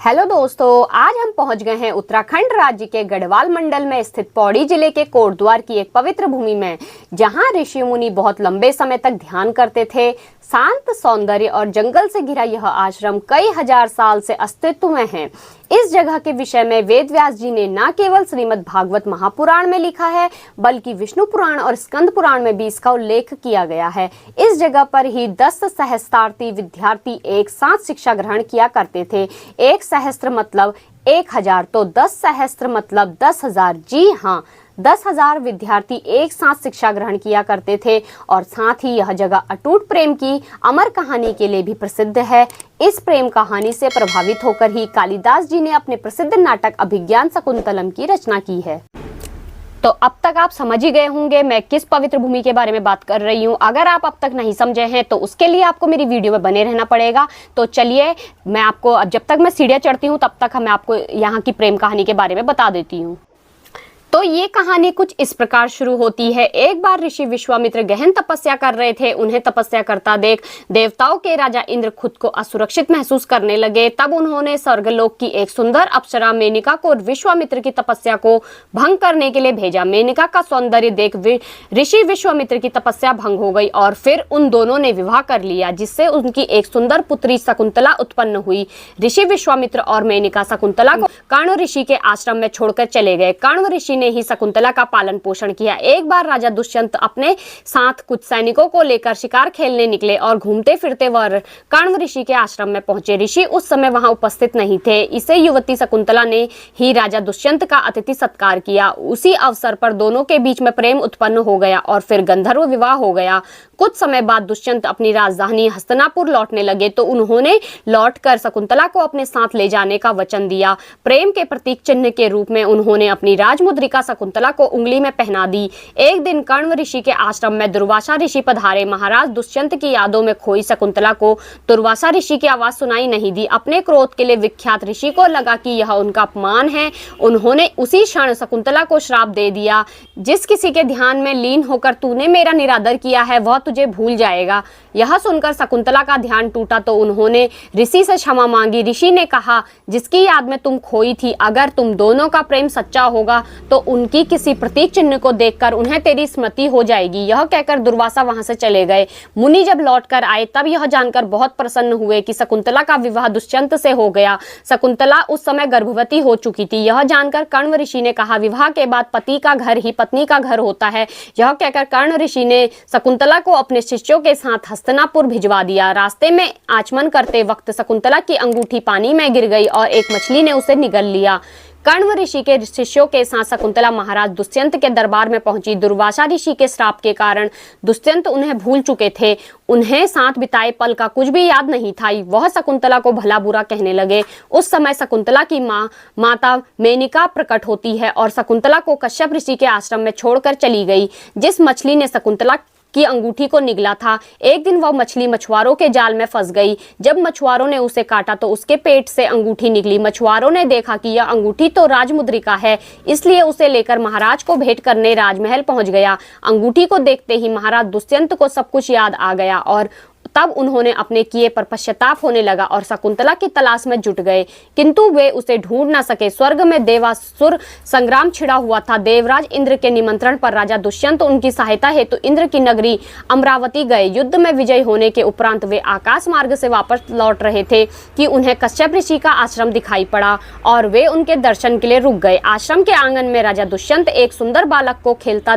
Hello दोस्तों, आज हम पहुंच गए हैं उत्तराखंड राज्य के गढ़वाल मंडल में स्थित पौड़ी जिले के कोटद्वार की एक पवित्र भूमि में, जहां ऋषि मुनि बहुत लंबे समय तक ध्यान करते थे। शांत सौंदर्य और जंगल से घिरा यह आश्रम कई हजार साल से अस्तित्व में है। इस जगह के विषय में वेद व्यास जी ने न केवल श्रीमद् भागवत महापुराण में लिखा है, बल्कि विष्णु पुराण और स्कंद पुराण में भी इसका उल्लेख किया गया है। इस जगह पर ही 10 सहस्त्रार्थी विद्यार्थी एक साथ शिक्षा ग्रहण किया करते थे। 1 सहस्त्र मतलब 1000, तो 10 सहस्त्र मतलब 10,000। जी हाँ, 10,000 विद्यार्थी एक साथ शिक्षा ग्रहण किया करते थे। और साथ ही यह जगह अटूट प्रेम की अमर कहानी के लिए भी प्रसिद्ध है। इस प्रेम कहानी से प्रभावित होकर ही कालिदास जी ने अपने प्रसिद्ध नाटक अभिज्ञान शकुंतलम की रचना की है। तो अब तक आप समझ ही गए होंगे मैं किस पवित्र भूमि के बारे में बात कर रही हूँ। अगर आप अब तक नहीं समझे हैं तो उसके लिए आपको मेरी वीडियो में बने रहना पड़ेगा। तो चलिए, मैं आपको जब तक मैं सीढ़ियाँ चढ़ती हूँ तब तक मैं आपको यहाँ की प्रेम कहानी के बारे में बता देती हूँ। तो ये कहानी कुछ इस प्रकार शुरू होती है। एक बार ऋषि विश्वामित्र गहन तपस्या कर रहे थे। उन्हें तपस्या करता देख देवताओं के राजा इंद्र खुद को असुरक्षित महसूस करने लगे। तब उन्होंने स्वर्गलोक की एक सुंदर अप्सरा मेनका को विश्वामित्र की तपस्या को भंग करने के लिए भेजा। मेनका का सौंदर्य देख ऋषि विश्वामित्र की तपस्या भंग हो गई और फिर उन दोनों ने विवाह कर लिया, जिससे उनकी एक सुंदर पुत्री शकुंतला उत्पन्न हुई। ऋषि विश्वामित्र और मेनका शकुंतला को कर्ण ऋषि के आश्रम में छोड़कर चले गए। कर्ण ऋषि ने ही शकुंतला का पालन पोषण किया। एक बार राजा दुष्यंत अपने साथ कुछ सैनिकों को लेकर शिकार खेलने निकले और घूमते फिरते वह कर्ण ऋषि के आश्रम में पहुंचे। ऋषि उस समय वहां उपस्थित नहीं थे। इसे युवती शकुंतला ने ही राजा दुष्यंत का अतिथि सत्कार किया। उसी अवसर पर दोनों के बीच में प्रेम उत्पन्न हो गया और फिर गंधर्व विवाह हो गया। कुछ समय बाद दुष्यंत अपनी राजधानी हस्तिनापुर लौटने लगे तो उन्होंने लौटकर शकुंतला को अपने साथ ले जाने का वचन दिया। प्रेम के प्रतीक चिन्ह के रूप में उन्होंने अपनी राजमुद्रिका शकुंतला को उंगली में पहना दी। एक दिन कर्ण ऋषि के आश्रम में दुर्वासा ऋषि पधारे। महाराज दुष्यंत की यादों में खोई शकुंतला को दुर्वासा ऋषि की आवाज सुनाई नहीं दी। अपने क्रोध के लिए विख्यात ऋषि को लगा कि यह उनका अपमान है। उन्होंने उसी क्षण शकुंतला को श्राप दे दिया, जिस किसी के ध्यान में लीन होकर तूने मेरा निरादर किया है वह तुझे भूल जाएगा। यह सुनकर शकुंतला का ध्यान टूटा तो उन्होंने ऋषि से क्षमा मांगी। ऋषि ने कहा, जिसकी याद में तुम खोई थी, अगर तुम दोनों का प्रेम सच्चा होगा तो उनकी किसी प्रतीक चिन्ह को देखकर उन्हें तेरी स्मृति हो जाएगी। यह कहकर दुर्वासा वहां से चले गए। मुनि जब लौटकर आए तब यह जानकर बहुत प्रसन्न हुए कि शकुंतला का विवाह दुष्यंत से हो गया। शकुंतला उस समय गर्भवती हो चुकी थी। यह जानकर कर्ण ऋषि ने कहा, विवाह के बाद पति का घर ही पत्नी का घर होता है। यह कहकर कर्ण ऋषि ने शकुंतला को अपने शिष्यों के साथ हस्तिनापुर भिजवा दिया। रास्ते में आचमन करते वक्त शकुंतला की अंगूठी पानी में गिर गई और एक मछली ने उसे निगल लिया। कर्ण ऋषि के शिष्यों के साथ शकुंतला महाराज दुष्यंत के दरबार में पहुंची। दुर्वासा ऋषि के श्राप के कारण दुष्यंत उन्हें भूल चुके थे। उन्हें साथ बिताए पल का कुछ भी याद नहीं था। वह शकुंतला को भला बुरा कहने लगे। उस समय शकुंतला की माता मेनका प्रकट होती है और शकुंतला को कश्यप ऋषि के आश्रम में छोड़कर चली गई। जिस मछली ने शकुंतला की अंगूठी को निगला था, एक दिन वह मछली मछुआरों के जाल में फंस गई। जब मछुआरों ने उसे काटा तो उसके पेट से अंगूठी निकली। मछुआरों ने देखा कि यह अंगूठी तो राजमुद्रिका है, इसलिए उसे लेकर महाराज को भेंट करने राजमहल पहुंच गया। अंगूठी को देखते ही महाराज दुष्यंत को सब कुछ याद आ गया और तब उन्होंने अपने किए पर पश्चाताप होने लगा और शकुंतला की तलाश में जुट गए, किंतु वे उसे ढूंढ न सके। स्वर्ग में देवासुर संग्राम छिड़ा हुआ था। देवराज इंद्र के निमंत्रण पर राजा दुष्यंत उनकी सहायता हेतु इंद्र की नगरी अमरावती गए। युद्ध में विजय होने के उपरांत वे आकाश मार्ग से वापस लौट रहे थे कि उन्हें कश्यप ऋषि का आश्रम दिखाई पड़ा और वे उनके दर्शन के लिए रुक गए। आश्रम के आंगन में राजा दुष्यंत एक सुंदर बालक को खेलता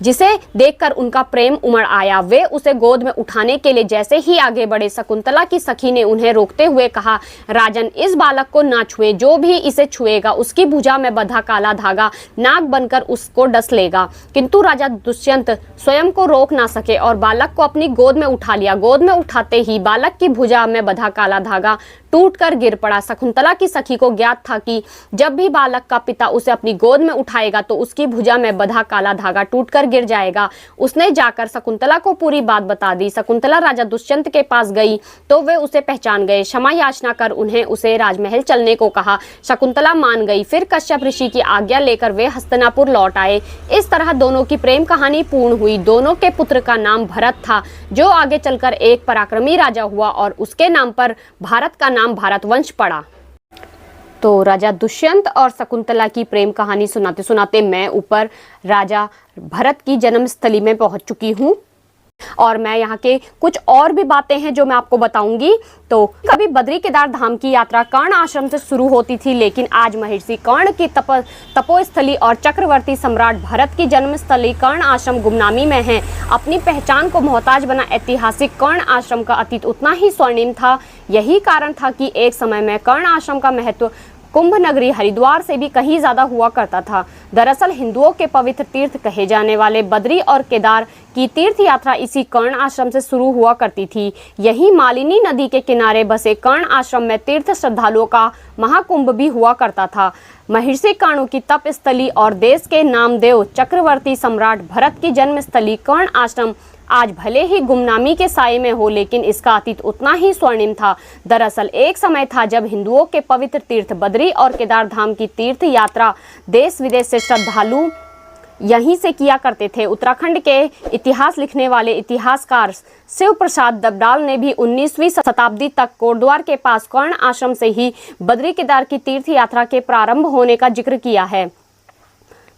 जिसे देखकर उनका प्रेम उमड़ आया। वे उसे गोद में उठाने के लिए जैसे ही आगे बढ़े, शकुंतला की सखी ने उन्हें रोकते हुए कहा, राजन, इस बालक को ना छुए। जो भी इसे छुएगा उसकी भुजा में बंधा काला धागा नाग बनकर उसको डस लेगा। किंतु राजा दुष्यंत स्वयं को रोक ना सके और बालक को अपनी गोद में उठा लिया। गोद में उठाते ही बालक की भुजा में बंधा काला धागा टूटकर गिर पड़ा। शकुंतला की सखी को ज्ञात था कि जब भी बालक का पिता उसे अपनी गोद में उठाएगा तो उसकी भुजा में बंधा काला धागा टूटकर गिर जाएगा। उसने जाकर शकुंतला को पूरी बात बता दी। शकुंतला राजा दुष्यंत के पास गई तो वे उसे पहचान गए। क्षमा याचना कर उन्हें उसे राजमहल चलने को कहा। शकुंतला मान गई। फिर कश्यप ऋषि की आज्ञा लेकर वे हस्तिनापुर लौट आए। इस तरह दोनों की प्रेम कहानी पूर्ण हुई। दोनों के पुत्र का नाम भरत था, जो आगे चलकर एक पराक्रमी राजा हुआ और उसके नाम पर भारत का नाम भारतवंश पड़ा। तो राजा दुष्यंत और शकुंतला की प्रेम कहानी सुनाते सुनाते मैं ऊपर राजा भरत की जन्मस्थली में पहुंच चुकी हूं और मैं यहाँ के कुछ और भी बातें हैं जो मैं आपको बताऊंगी। तो कभी बद्री केदार धाम की यात्रा कर्ण आश्रम से शुरू होती थी, लेकिन आज महर्षि कर्ण की तपोस्थली और चक्रवर्ती सम्राट भरत की जन्मस्थली कर्ण आश्रम गुमनामी में है। अपनी पहचान को मोहताज बना ऐतिहासिक कर्ण आश्रम का अतीत उतना ही स्वर्णिम था। यही कारण था कि एक समय में कर्ण आश्रम का महत्व कुंभ नगरी हरिद्वार से भी कहीं ज्यादा हुआ करता था। दरअसल हिंदुओं के पवित्र तीर्थ कहे जाने वाले बद्री और केदार की तीर्थ यात्रा इसी कर्ण आश्रम से शुरू हुआ करती थी। यही मालिनी नदी के किनारे बसे कर्ण आश्रम में तीर्थ श्रद्धालुओं का महाकुंभ भी हुआ करता था। महर्षि कर्ण की तप स्थली और देश के नामदेव चक्रवर्ती सम्राट भरत की जन्मस्थली कर्ण आश्रम आज भले ही गुमनामी के साये में हो, लेकिन इसका अतीत उतना ही स्वर्णिम था। दरअसल एक समय था जब हिंदुओं के पवित्र तीर्थ बद्री और केदार धाम की तीर्थ यात्रा देश विदेश से श्रद्धालु यहीं से किया करते थे। उत्तराखंड के इतिहास लिखने वाले इतिहासकार शिव प्रसाद दबडाल ने भी 19वीं शताब्दी तक कोटद्वार के पास कर्ण आश्रम से ही बद्री केदार की तीर्थ यात्रा के प्रारंभ होने का जिक्र किया है।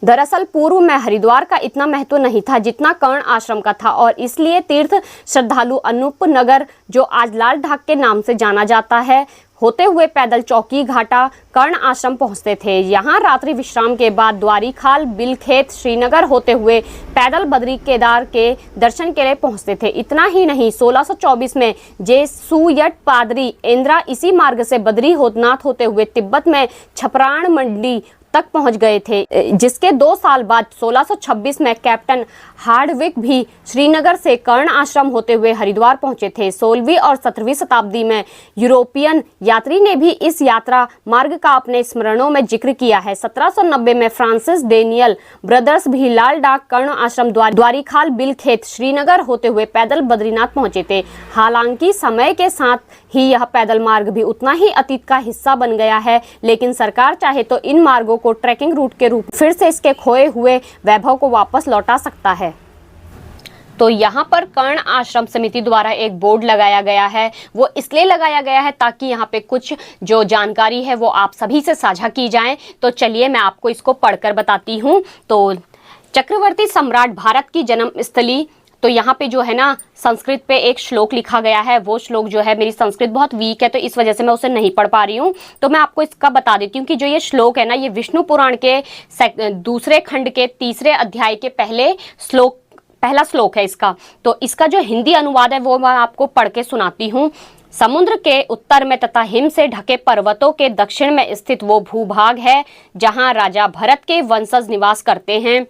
दरअसल पूर्व में हरिद्वार का इतना महत्व नहीं था जितना कर्ण आश्रम का था, और इसलिए तीर्थ श्रद्धालु अनूपनगर, जो आज लाल ढाक के नाम से जाना जाता है, होते हुए पैदल चौकी घाटा कर्ण आश्रम पहुंचते थे। यहाँ रात्रि विश्राम के बाद द्वारी खाल, बिलखेत, श्रीनगर होते हुए पैदल बद्री केदार के दर्शन के लिए पहुंचते थे। इतना ही नहीं, 1624 में जेसुयट पादरी इंद्रा इसी मार्ग से बद्री होतनाथ होते हुए तिब्बत में छपराण मंडी तक पहुंच गए थे, जिसके 2 साल बाद 1626 में कैप्टन हार्डविक भी श्रीनगर से कर्ण आश्रम होते हुए हरिद्वार पहुंचे थे। 16वीं और 17वीं शताब्दी में यूरोपियन यात्री ने भी इस यात्रा मार्ग का अपने स्मरणों में जिक्र किया है। 1790 में फ्रांसिस डेनियल ब्रदर्स भी लाल डाक कर्ण आश्रम द्वारी खाल, बिलखेत, श्रीनगर होते हुए पैदल बद्रीनाथ पहुंचे थे। हालांकि समय के साथ ही यह पैदल मार्ग भी उतना ही अतीत का हिस्सा बन गया है, लेकिन सरकार चाहे तो इन मार्गों को ट्रैकिंग रूट के रूप फिर से इसके खोए हुए वैभव को वापस लौटा सकता है। तो यहाँ पर कर्ण आश्रम समिति द्वारा एक बोर्ड लगाया गया है। वो इसलिए लगाया गया है ताकि यहाँ पे कुछ जो जानकारी है वो आप सभी से साझा की जाए। तो चलिए मैं आपको इसको पढ़कर बताती हूँ। तो चक्रवर्ती सम्राट भारत की जन्मस्थली, तो यहाँ पे जो है ना संस्कृत पे एक श्लोक लिखा गया है। वो श्लोक जो है, मेरी संस्कृत बहुत वीक है तो इस वजह से मैं उसे नहीं पढ़ पा रही हूँ, तो मैं आपको इसका बता देती हूँ कि जो ये श्लोक है ना, ये विष्णु पुराण के 2 खंड के 3 अध्याय के पहला श्लोक है इसका। तो इसका जो हिंदी अनुवाद है वो मैं आपको पढ़ के सुनाती हूँ। समुद्र के उत्तर में तथा हिम से ढके पर्वतों के दक्षिण में स्थित वो भूभाग है जहाँ राजा भरत के वंशज निवास करते हैं।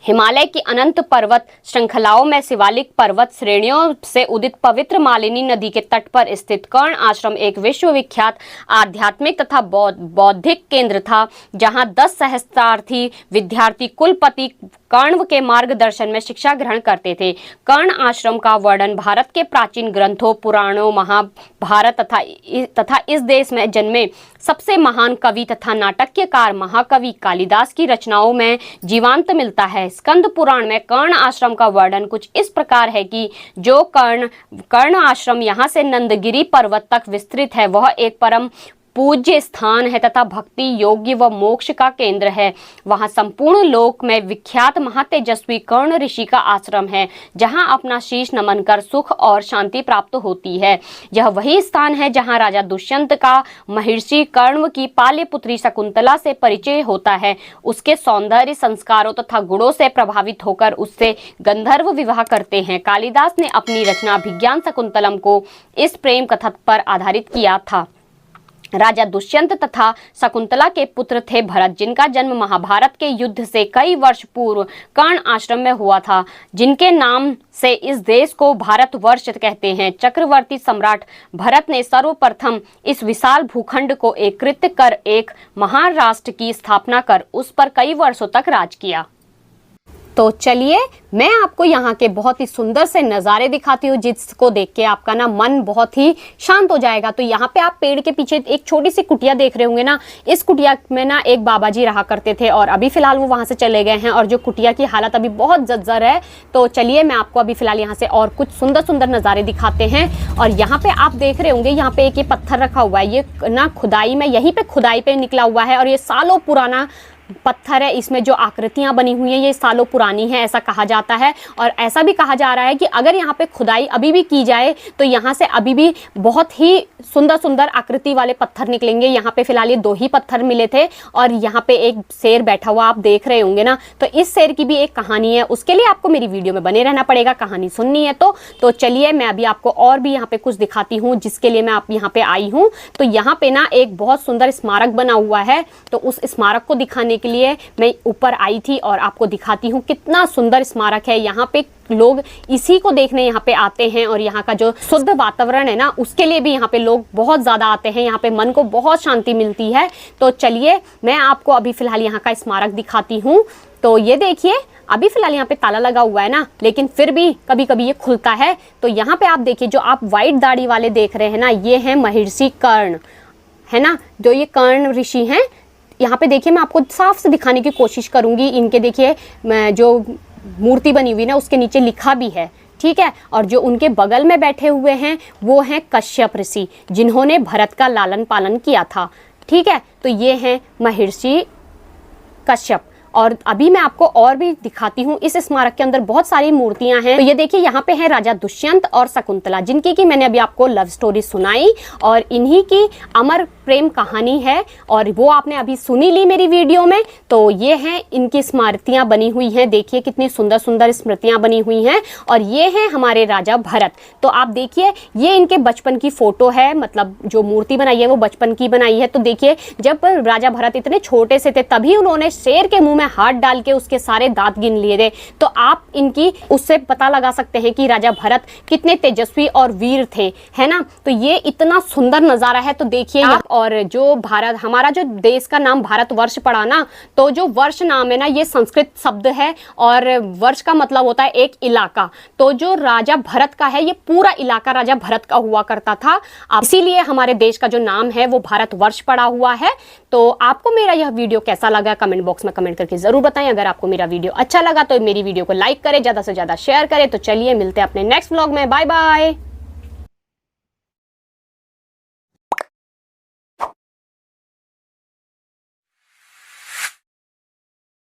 हिमालय की अनंत पर्वत श्रृंखलाओं में शिवालिक पर्वत श्रेणियों से उदित पवित्र मालिनी नदी के तट पर स्थित कर्ण आश्रम एक विश्वविख्यात आध्यात्मिक तथा बौद्धिक केंद्र था, जहां 10 सहस्त्रार्थी विद्यार्थी कुलपति कण्व के मार्गदर्शन में शिक्षा ग्रहण करते थे। कर्ण आश्रम का वर्णन भारत के प्राचीन ग्रंथों, पुराणों, महाभारत तथा इस देश में जन्मे सबसे महान कवि तथा नाटककार महाकवि कालिदास की रचनाओं में जीवांत मिलता है। स्कंद पुराण में कर्ण आश्रम का वर्णन कुछ इस प्रकार है कि जो कर्ण आश्रम यहाँ से नंदगिरी पर्वत तक विस्तृत है, वह एक परम पूज्य स्थान है तथा भक्ति, योग्य व मोक्ष का केंद्र है। वहाँ संपूर्ण लोक में विख्यात महातेजस्वी कर्ण ऋषि का आश्रम है, जहाँ अपना शीश नमन कर सुख और शांति प्राप्त होती है। यह वही स्थान है जहाँ राजा दुष्यंत का महर्षि कर्ण की पाल्य पुत्री शकुंतला से परिचय होता है। उसके सौंदर्य, संस्कारों तथा गुणों से प्रभावित होकर उससे गंधर्व विवाह करते हैं। कालिदास ने अपनी रचना अभिज्ञान शकुंतलम को इस प्रेम कथा पर आधारित किया था। राजा दुष्यंत तथा शकुंतला के पुत्र थे भरत, जिनका जन्म महाभारत के युद्ध से कई वर्ष पूर्व कर्ण आश्रम में हुआ था, जिनके नाम से इस देश को भारतवर्ष कहते हैं। चक्रवर्ती सम्राट भरत ने सर्वप्रथम इस विशाल भूखंड को एकीकृत कर एक महान राष्ट्र की स्थापना कर उस पर कई वर्षों तक राज किया। तो चलिए मैं आपको यहाँ के बहुत ही सुंदर से नज़ारे दिखाती हूँ, जिसको देख के आपका ना मन बहुत ही शांत हो जाएगा। तो यहाँ पे आप पेड़ के पीछे एक छोटी सी कुटिया देख रहे होंगे ना, इस कुटिया में ना एक बाबा जी रहा करते थे और अभी फिलहाल वो वहाँ से चले गए हैं और जो कुटिया की हालत अभी बहुत जर्जर है। तो चलिए मैं आपको अभी फिलहाल यहाँ से और कुछ सुंदर सुंदर नज़ारे दिखाते हैं। और यहाँ पे आप देख रहे होंगे, यहाँ पे एक ये पत्थर रखा हुआ है, ये ना खुदाई में, यहीं पे खुदाई पे निकला हुआ है और ये सालों पुराना पत्थर है। इसमें जो आकृतियां बनी हुई हैं ये सालों पुरानी है, ऐसा कहा जाता है। और ऐसा भी कहा जा रहा है कि अगर यहाँ पे खुदाई अभी भी की जाए तो यहाँ से अभी भी बहुत ही सुंदर सुंदर आकृति वाले पत्थर निकलेंगे। यहाँ पे फिलहाल ये 2 ही पत्थर मिले थे और यहाँ पे एक शेर बैठा हुआ आप देख रहे होंगे ना, तो इस शेर की भी एक कहानी है। उसके लिए आपको मेरी वीडियो में बने रहना पड़ेगा, कहानी सुननी है तो चलिए मैं अभी आपको और भी यहाँ पे कुछ दिखाती हूँ, जिसके लिए मैं आप यहाँ पे आई हूँ। तो यहाँ पे ना एक बहुत सुंदर स्मारक बना हुआ है, तो उस स्मारक को दिखाने के लिए मैं ऊपर आई थी और आपको दिखाती हूँ कितना सुंदर स्मारक है। यहाँ पे लोग इसी को देखने यहाँ पे आते हैं और यहाँ का जो शुद्ध वातावरण है ना, उसके लिए भी यहाँ पे लोग बहुत ज़्यादा आते हैं। यहाँ पे मन को बहुत शांति मिलती है। तो चलिए मैं आपको अभी फिलहाल यहाँ का स्मारक दिखाती हूँ। तो ये देखिए, अभी फिलहाल यहाँ पे ताला लगा हुआ है ना, लेकिन फिर भी कभी कभी ये खुलता है। तो यहाँ पे आप देखिए, जो आप व्हाइट दाढ़ी वाले देख रहे हैं ना, ये हैं महर्षि कर्ण, है ना, जो ये कर्ण ऋषि हैं। यहाँ पे देखिए, मैं आपको साफ से दिखाने की कोशिश करूंगी। इनके देखिए जो मूर्ति बनी हुई ना, उसके नीचे लिखा भी है, ठीक है। और जो उनके बगल में बैठे हुए हैं वो हैं कश्यप ऋषि, जिन्होंने भरत का लालन पालन किया था, ठीक है। तो ये हैं महर्षि कश्यप। और अभी मैं आपको और भी दिखाती हूँ। इस स्मारक के अंदर बहुत सारी मूर्तियां हैं। तो ये देखिए, यहाँ पे है राजा दुष्यंत और शकुंतला, जिनकी की मैंने अभी आपको लव स्टोरी सुनाई और इन्हीं की अमर प्रेम कहानी है और वो आपने अभी सुनी ली मेरी वीडियो में। तो ये हैं इनकी स्मारतियां बनी हुई हैं, देखिए कितनी सुंदर सुंदर स्मृतियां बनी हुई हैं। और ये हैं हमारे राजा भरत। तो आप देखिए, ये इनके बचपन की फोटो है, मतलब जो मूर्ति बनाई है वो बचपन की बनाई है। तो देखिए, जब राजा भरत इतने छोटे से थे तभी उन्होंने शेर के मुंह में हाथ डाल के उसके सारे दांत गिन लिए थे। तो आप इनकी उससे पता लगा सकते हैं कि राजा भरत कितने तेजस्वी और वीर थे, है ना। तो ये इतना सुंदर नजारा है। तो देखिए आप, और जो भारत, हमारा जो देश का नाम भारतवर्ष पड़ा ना, तो जो वर्ष नाम है ना, ये संस्कृत शब्द है और वर्ष का मतलब होता है एक इलाका। तो जो राजा भरत का है, ये पूरा इलाका राजा भरत का हुआ करता था, इसीलिए हमारे देश का जो नाम है वो भारतवर्ष पड़ा हुआ है। तो आपको मेरा यह वीडियो कैसा लगा कमेंट बॉक्स में कमेंट करके जरूर बताएं। अगर आपको मेरा वीडियो अच्छा लगा तो मेरी वीडियो को लाइक करें, ज्यादा से ज्यादा शेयर करें। तो चलिए मिलते हैं अपने नेक्स्ट व्लॉग में, बाय बाय।